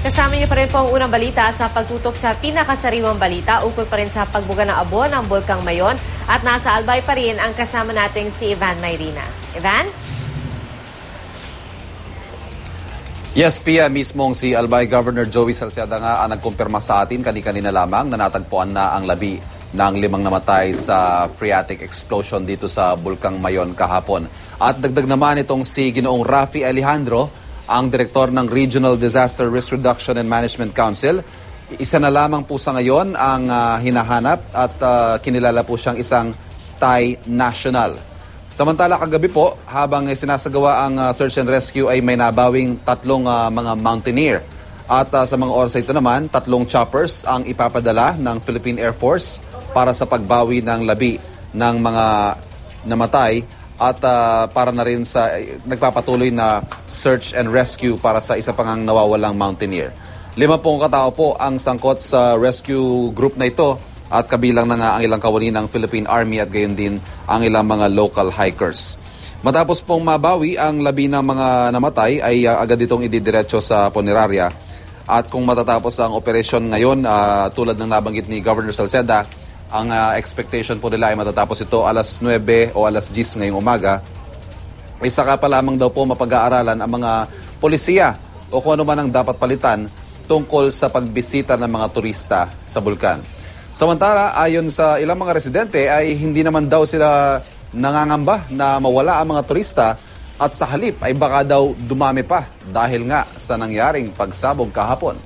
Kasama niyo pa rin po ang unang balita sa pagtutok sa pinakasariwang balita ukol pa rin sa pagbuga ng abo ng Bulkang Mayon. At nasa Albay pa rin ang kasama nating si Ivan Mayrina. Ivan? Yes, Pia, mismong si Albay Governor Joey Salciada nga ang nagkumpirma sa atin kanina lamang na natagpuan na ang labi ng 5 namatay sa phreatic explosion dito sa Bulkang Mayon kahapon. At dagdag naman itong si Ginoong Rafi Alejandro, ang direktor ng Regional Disaster Risk Reduction and Management Council. Isa na lamang po sa ngayon ang hinahanap at kinilala po siyang isang Thai national. Samantala kagabi po, habang sinasagawa ang search and rescue ay may nabawing 3 mga mountaineer. At sa mga oras ito naman, 3 choppers ang ipapadala ng Philippine Air Force para sa pagbawi ng labi ng mga namatay at para na rin sa nagpapatuloy na search and rescue para sa isa pang nawawalang mountaineer. 5 katao po ang sangkot sa rescue group na ito at kabilang na nga ang ilang kawani ng Philippine Army at gayon din ang ilang mga local hikers. Matapos pong mabawi ang labi ng mga namatay ay agad itong ididiretso sa punerarya. At kung matatapos ang operasyon ngayon, tulad ng nabanggit ni Governor Salceda, ang expectation po nila ay matatapos ito alas 9 o alas 10 ngayong umaga. Ay saka pa lamang daw po mapag-aaralan ang mga polisiya o kung ano man ang dapat palitan tungkol sa pagbisita ng mga turista sa bulkan. Samantala, ayon sa ilang mga residente ay hindi naman daw sila nangangamba na mawala ang mga turista at sa halip ay baka daw dumami pa dahil nga sa nangyaring pagsabog kahapon.